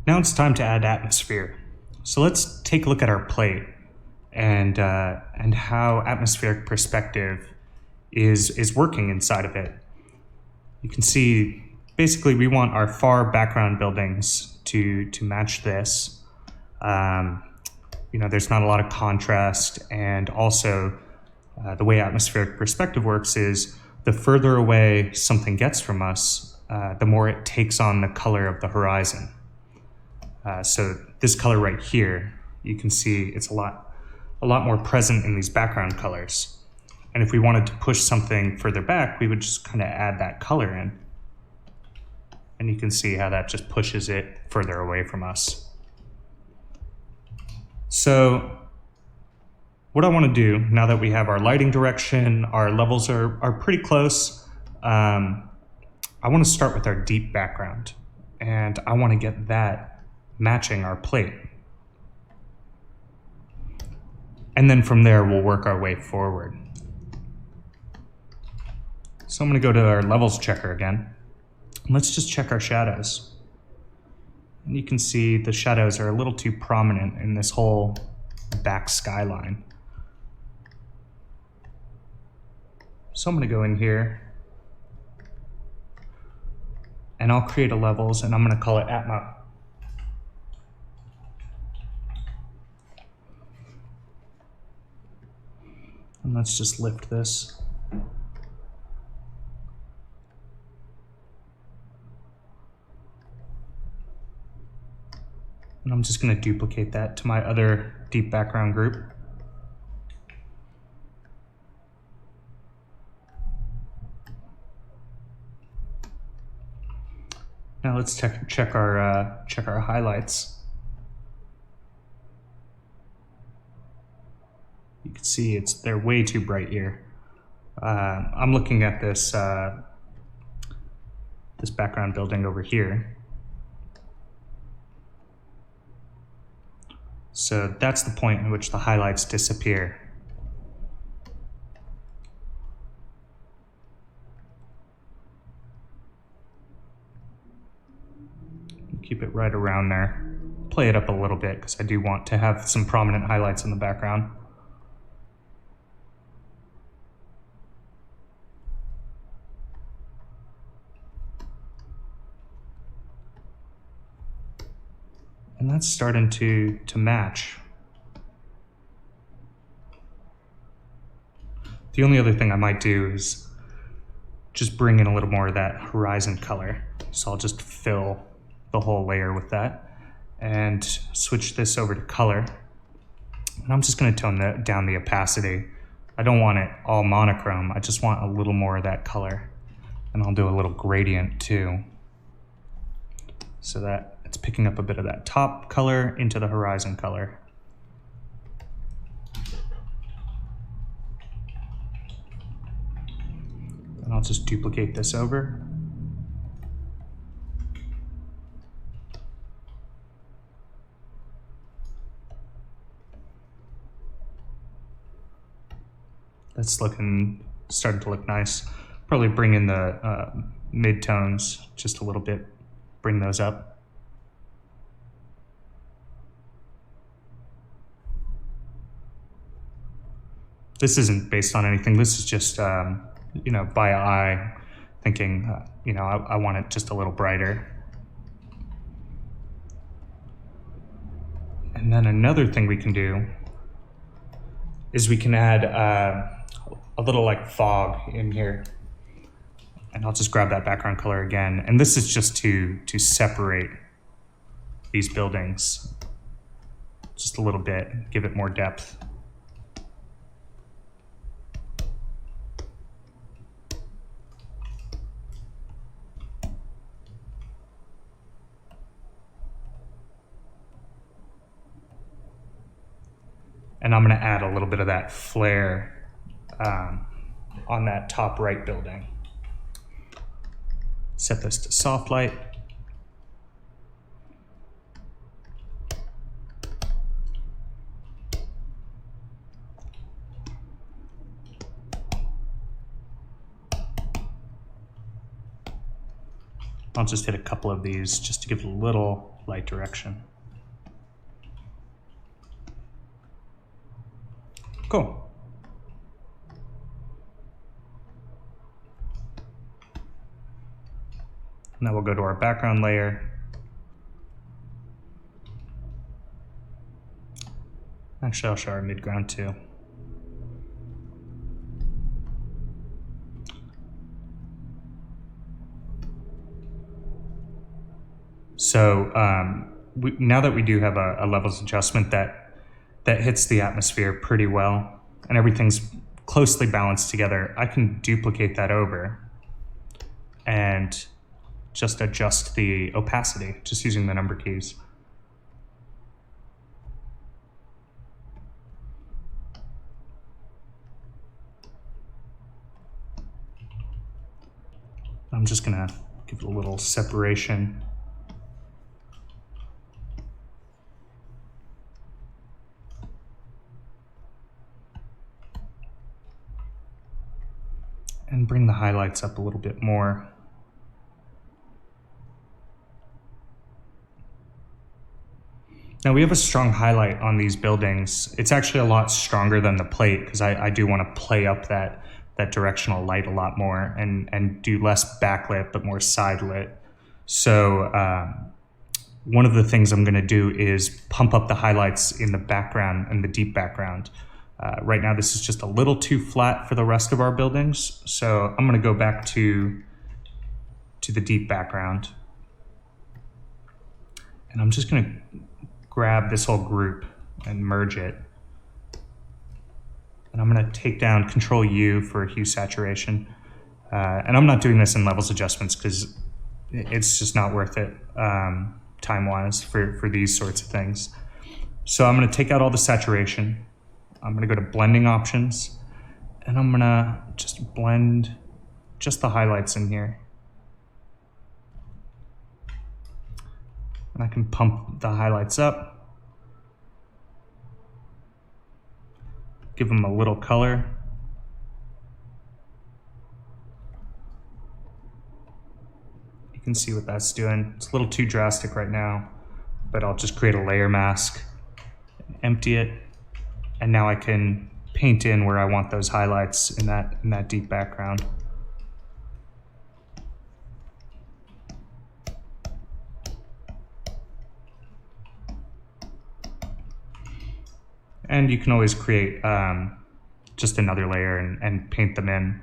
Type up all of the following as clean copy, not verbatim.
Now it's time to add atmosphere. So let's take a look at our plate and how atmospheric perspective is working inside of it. You can see basically we want our far background buildings to match this. There's not a lot of contrast, and also the way atmospheric perspective works is the further away something gets from us, the more it takes on the color of the horizon. So this color right here, you can see it's a lot more present in these background colors. And if we wanted to push something further back, we would just kind of add that color in. And you can see how that just pushes it further away from us. So what I want to do, now that we have our lighting direction, our levels are pretty close, I want to start with our deep background. And I want to get that matching our plate. And then from there, we'll work our way forward. So I'm going to go to our levels checker again. And let's just check our shadows. And you can see the shadows are a little too prominent in this whole back skyline. So I'm going to go in here and I'll create a levels, and I'm going to call it Atmo. And let's just lift this. And I'm just going to duplicate that to my other deep background group. Now let's check our highlights. You can see they're way too bright here. I'm looking at this this background building over here. So that's the point in which the highlights disappear. Keep it right around there. Play it up a little bit because I do want to have some prominent highlights in the background. And that's starting to match. The only other thing I might do is just bring in a little more of that horizon color. So I'll just fill the whole layer with that and switch this over to color. And I'm just going to tone down the opacity. I don't want it all monochrome. I just want a little more of that color. And I'll do a little gradient too, so that it's picking up a bit of that top color into the horizon color. And I'll just duplicate this over. That's starting to look nice. Probably bring in the mid-tones just a little bit, bring those up. This isn't based on anything. This is just, by eye, thinking, I want it just a little brighter. And then another thing we can do is we can add a little like fog in here. And I'll just grab that background color again. And this is just to separate these buildings just a little bit, give it more depth. And I'm going to add a little bit of that flare on that top right building. Set this to soft light. I'll just hit a couple of these just to give a little light direction. Cool. Now we'll go to our background layer. Actually, I'll show our midground too. So now that we do have a levels adjustment that hits the atmosphere pretty well and everything's closely balanced together, I can duplicate that over and just adjust the opacity just using the number keys. I'm just gonna give it a little separation. And bring the highlights up a little bit more. Now we have a strong highlight on these buildings. It's actually a lot stronger than the plate because I do want to play up that directional light a lot more and do less backlit but more side lit. So one of the things I'm going to do is pump up the highlights in the background and the deep background. Right now this is just a little too flat for the rest of our buildings, so I'm going to go back to the deep background, and I'm just going to grab this whole group and merge it, and I'm going to take down Control U for hue saturation, and I'm not doing this in levels adjustments because it's just not worth it time-wise for these sorts of things. So I'm going to take out all the saturation. I'm going to go to blending options, and I'm going to just blend just the highlights in here. And I can pump the highlights up, give them a little color. You can see what that's doing. It's a little too drastic right now, but I'll just create a layer mask, empty it, and now I can paint in where I want those highlights in that deep background. And you can always create just another layer and paint them in.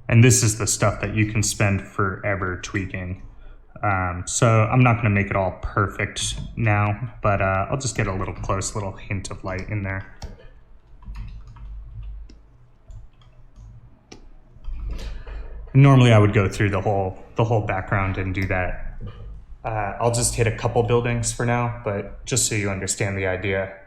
And this is the stuff that you can spend forever tweaking. So I'm not going to make it all perfect now, but I'll just get a little close, little hint of light in there. Normally I would go through the whole background and do that. I'll just hit a couple buildings for now, but just so you understand the idea.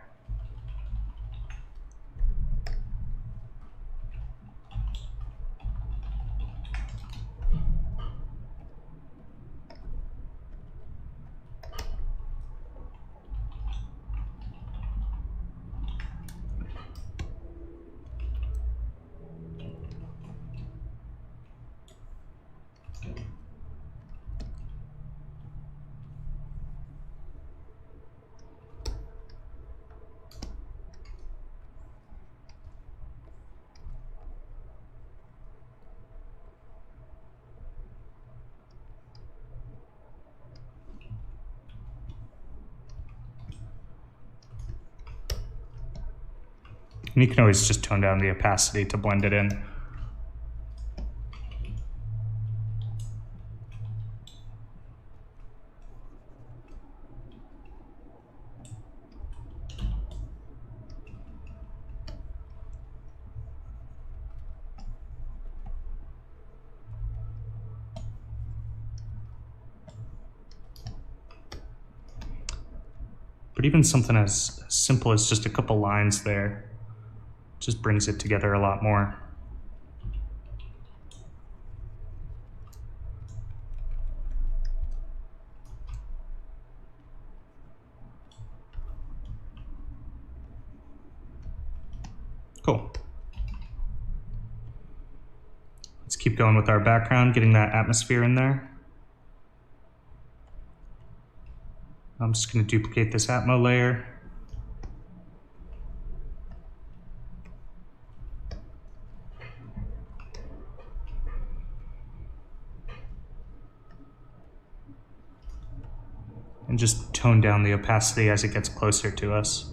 And you can always just tone down the opacity to blend it in. but even something as simple as just a couple lines there just brings it together a lot more. Cool. Let's keep going with our background, getting that atmosphere in there. I'm just going to duplicate this Atmo layer. And just tone down the opacity as it gets closer to us.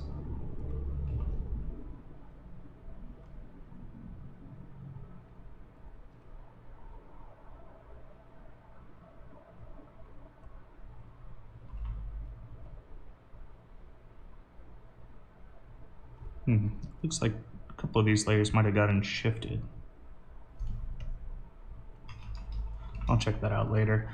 Looks like a couple of these layers might have gotten shifted. I'll check that out later.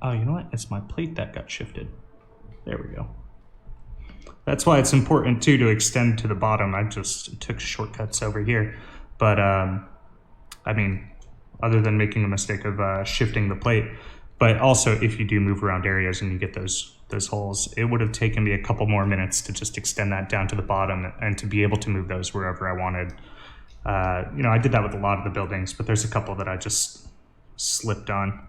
Oh, you know what? It's my plate that got shifted. There we go. That's why it's important too to extend to the bottom. I just took shortcuts over here. But I mean, other than making a mistake of shifting the plate, but also if you do move around areas and you get those holes, it would have taken me a couple more minutes to just extend that down to the bottom and to be able to move those wherever I wanted. You know, I did that with a lot of the buildings, but there's a couple that I just slipped on.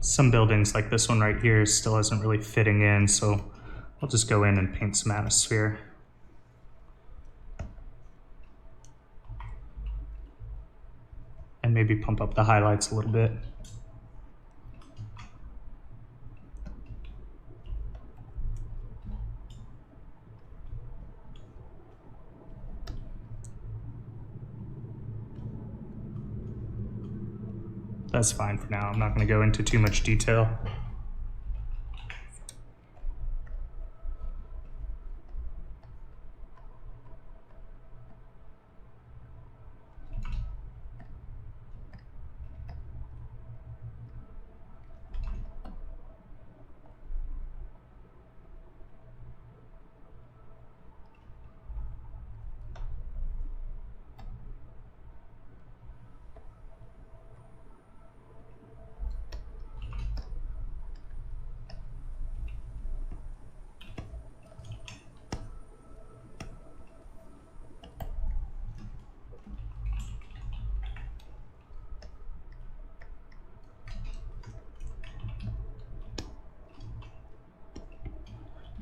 Some buildings like this one right here still isn't really fitting in, so I'll just go in and paint some atmosphere. And maybe pump up the highlights a little bit. That's fine for now. I'm not going to go into too much detail.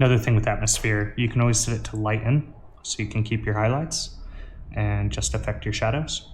Another thing with atmosphere, you can always set it to lighten, so you can keep your highlights and just affect your shadows.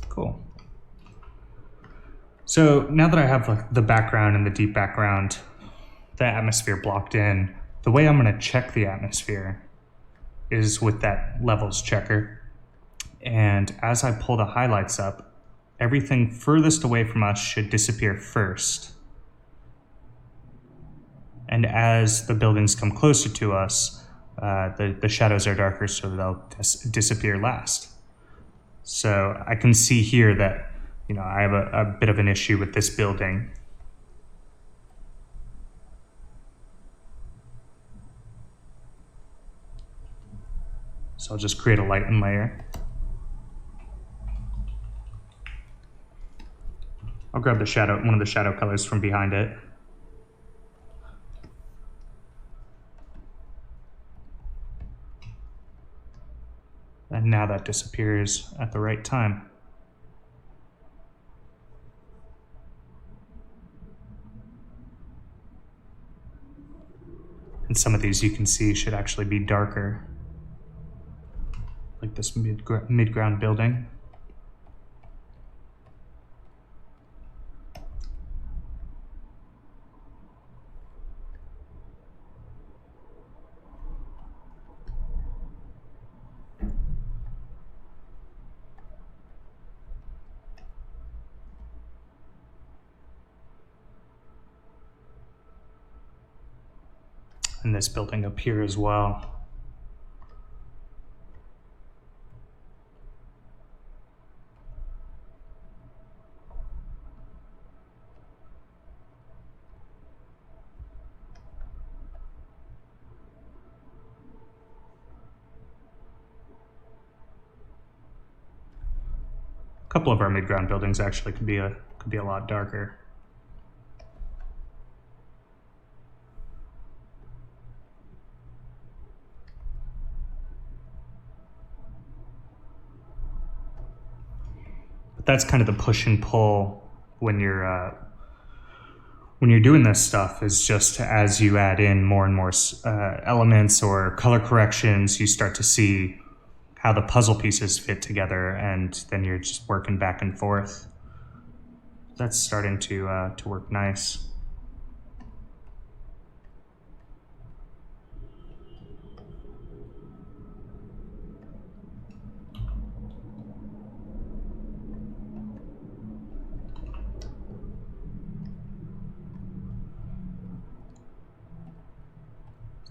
Cool. So now that I have the background and the deep background, the atmosphere blocked in, the way I'm going to check the atmosphere is with that levels checker. And as I pull the highlights up, everything furthest away from us should disappear first. And as the buildings come closer to us, the shadows are darker, so they'll disappear last. So I can see here that, I have a bit of an issue with this building. So I'll just create a lighten layer. I'll grab one of the shadow colors from behind it. And now that disappears at the right time. And some of these you can see should actually be darker, like this mid-ground building. And this building up here as well. A couple of our mid-ground buildings actually could be a lot darker. That's kind of the push and pull when you're doing this stuff, is just as you add in more and more elements or color corrections, you start to see how the puzzle pieces fit together, and then you're just working back and forth. That's starting to work nice.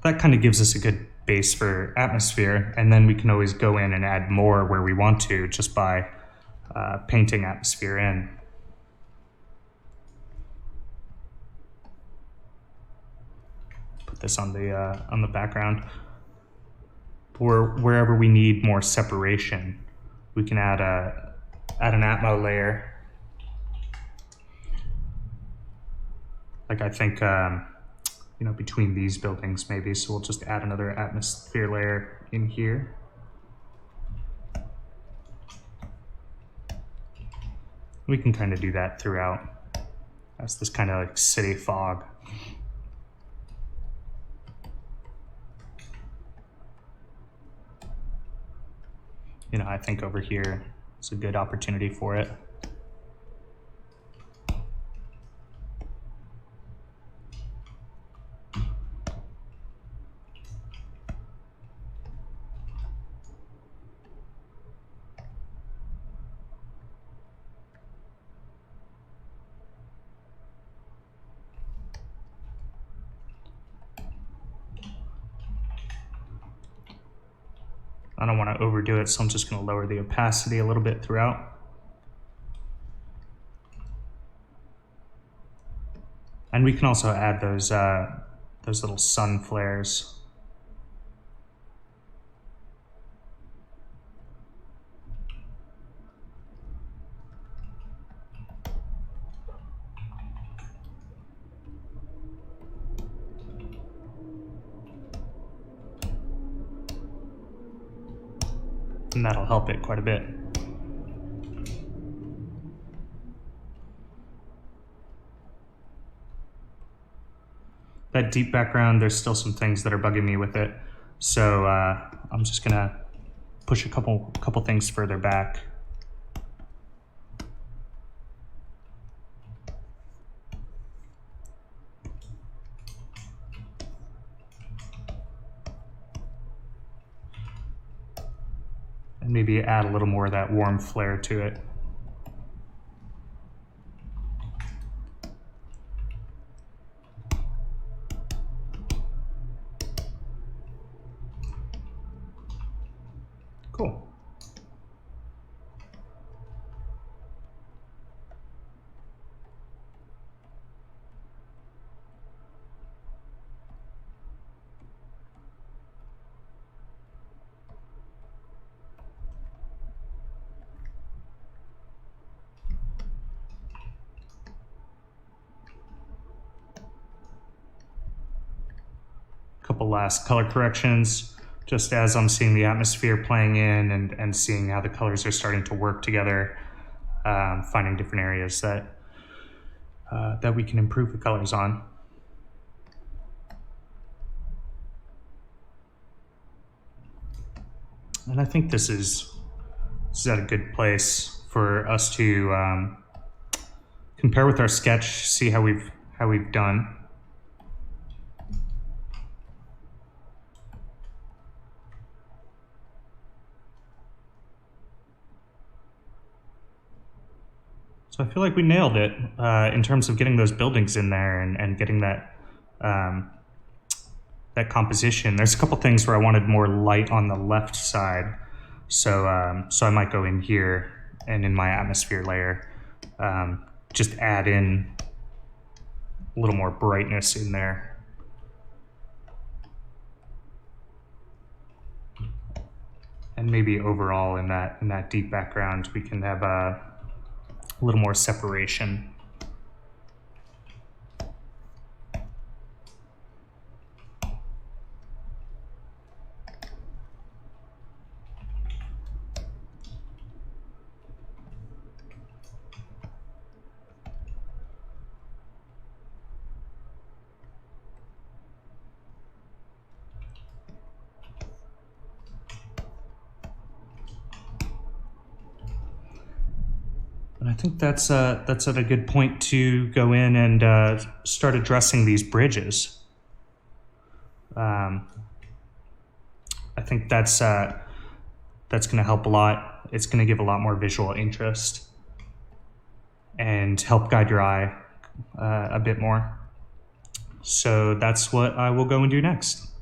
That kind of gives us a good base for atmosphere, and then we can always go in and add more where we want to just by painting atmosphere in. Put this on the background. Or wherever we need more separation, we can add an atmo layer. Like I think between these buildings maybe, so we'll just add another atmosphere layer in here. We can kind of do that throughout. That's this kind of like city fog. I think over here is a good opportunity for it. I don't want to overdo it, so I'm just going to lower the opacity a little bit throughout. And we can also add those little sun flares. And that'll help it quite a bit. That deep background, there's still some things that are bugging me with it. So I'm just gonna push a couple things further back. And maybe add a little more of that warm flare to it. Cool. Couple last color corrections, just as I'm seeing the atmosphere playing in and seeing how the colors are starting to work together, finding different areas that we can improve the colors on. And I think this is at a good place for us to compare with our sketch, see how we've done. So I feel like we nailed it in terms of getting those buildings in there and getting that that composition. There's a couple things where I wanted more light on the left side, so so I might go in here and in my atmosphere layer, just add in a little more brightness in there. And maybe overall in that deep background, we can have a little more separation. And I think that's at a good point to go in and start addressing these bridges. I think that's going to help a lot. It's going to give a lot more visual interest and help guide your eye a bit more. So that's what I will go and do next.